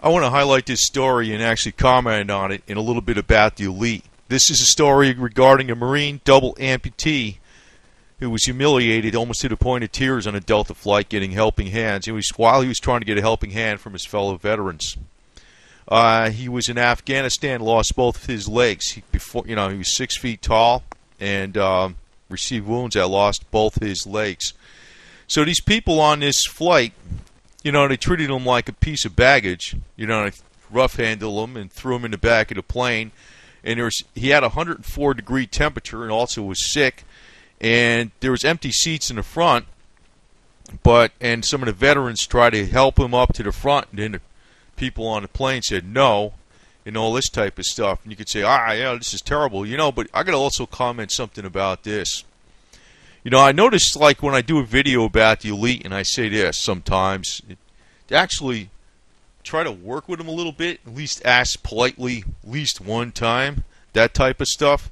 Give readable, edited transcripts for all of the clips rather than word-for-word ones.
I want to highlight this story and actually comment on it and a little bit about the elite. This is a story regarding a Marine double amputee who was humiliated almost to the point of tears on a Delta flight getting helping hands. While he was trying to get a helping hand from his fellow veterans. He was in Afghanistan, lost both his legs. He was 6 feet tall and received wounds that lost both his legs. So these people on this flight, they treated him like a piece of baggage. They rough-handled him and threw him in the back of the plane. And he had a 104-degree temperature and also was sick. And there was empty seats in the front, and some of the veterans tried to help him up to the front, and then the people on the plane said no, and all this type of stuff. And you could say, yeah, this is terrible, but I got to also comment something about this. I noticed, like, when I do a video about the elite, and I say this sometimes, to actually try to work with them a little bit, at least ask politely at least one time, that type of stuff.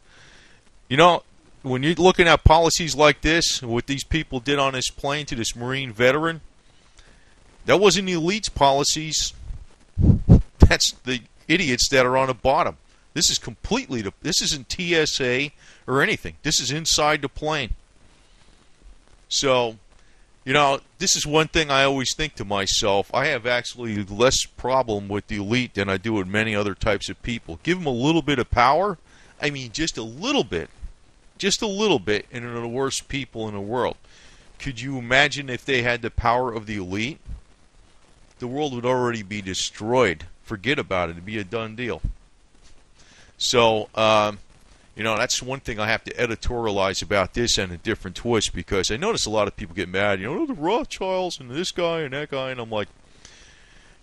When you're looking at policies like this, what these people did on this plane to this Marine veteran, that wasn't the elite's policies. That's the idiots that are on the bottom. This is this isn't TSA or anything. This is inside the plane. So, this is one thing I always think to myself. I have actually less problem with the elite than I do with many other types of people. Give them a little bit of power. I mean, just a little bit. Just a little bit, and they're the worst people in the world. Could you imagine if they had the power of the elite? The world would already be destroyed. Forget about it. It'd be a done deal. So, that's one thing I have to editorialize about this and a different twist, because I notice a lot of people get mad. The Rothschilds and this guy and that guy, and I'm like,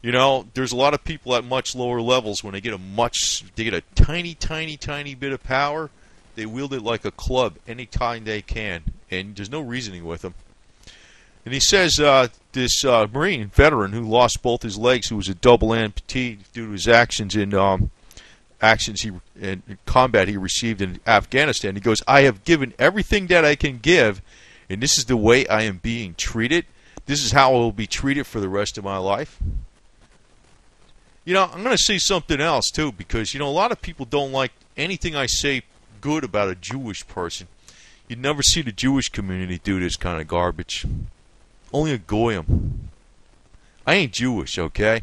there's a lot of people at much lower levels when they get a tiny, tiny, tiny bit of power. They wield it like a club anytime they can, and there's no reasoning with them. And he says this Marine veteran who lost both his legs, who was a double amputee due to his actions in combat he received in Afghanistan. He goes, "I have given everything that I can give, and this is the way I am being treated. This is how I will be treated for the rest of my life." I'm going to say something else too, because a lot of people don't like anything I say good about a Jewish person. You'd never see the Jewish community do this kind of garbage. Only a goyim. I ain't Jewish, okay?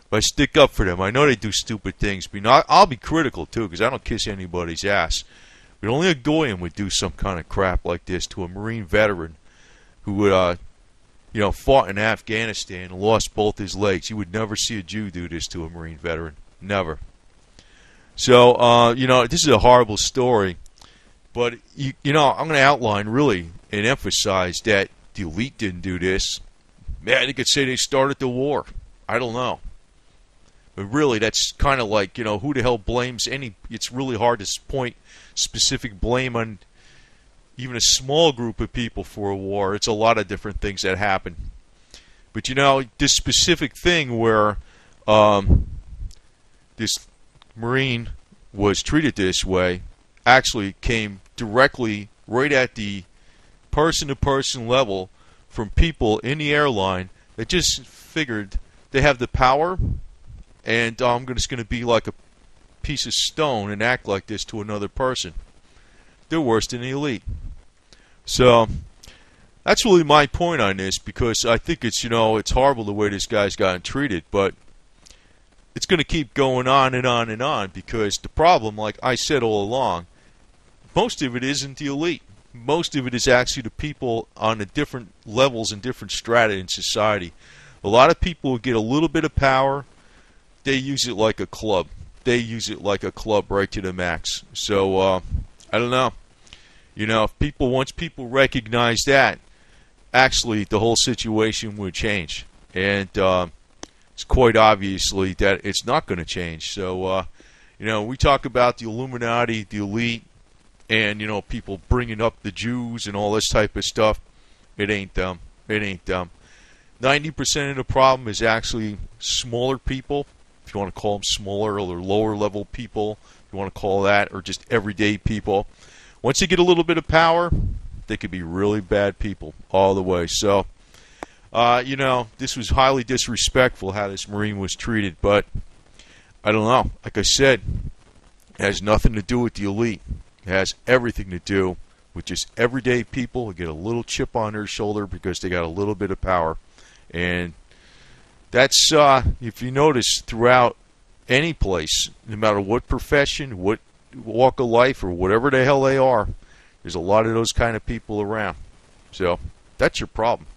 But I stick up for them. I know they do stupid things, but I'll be critical too, because I don't kiss anybody's ass. But only a goyim would do some kind of crap like this to a Marine veteran who would, fought in Afghanistan and lost both his legs. You would never see a Jew do this to a Marine veteran. Never. So, this is a horrible story, but, I'm going to outline really and emphasize that the elite didn't do this. Man, they could say they started the war. I don't know. But really, that's kind of like, who the hell blames it's really hard to point specific blame on even a small group of people for a war. It's a lot of different things that happen. But, this specific thing where this Marine was treated this way actually came directly right at the person-to-person level from people in the airline that just figured they have the power, and I'm just going to be like a piece of stone and act like this to another person. They're worse than the elite. So that's really my point on this, because I think it's it's horrible the way this guy's gotten treated, but it's going to keep going on and on and on, because the problem, like I said all along, most of it isn't the elite. Most of it is actually the people on the different levels and different strata in society. A lot of people get a little bit of power. They use it like a club. They use it like a club right to the max. So, I don't know. If once people recognize that, actually the whole situation would change. And it's quite obviously that it's not going to change. So, we talk about the Illuminati, the elite, and, people bringing up the Jews and all this type of stuff. It ain't them. It ain't them. 90% of the problem is actually smaller people, if you want to call them smaller, or lower level people, if you want to call that, or just everyday people. Once they get a little bit of power, they could be really bad people all the way. So, You know, this was highly disrespectful how this Marine was treated, but I don't know. Like I said, it has nothing to do with the elite. It has everything to do with just everyday people who get a little chip on their shoulder because they got a little bit of power. And that's, if you notice, throughout any place, no matter what profession, what walk of life, or whatever the hell they are, there's a lot of those kind of people around. So that's your problem.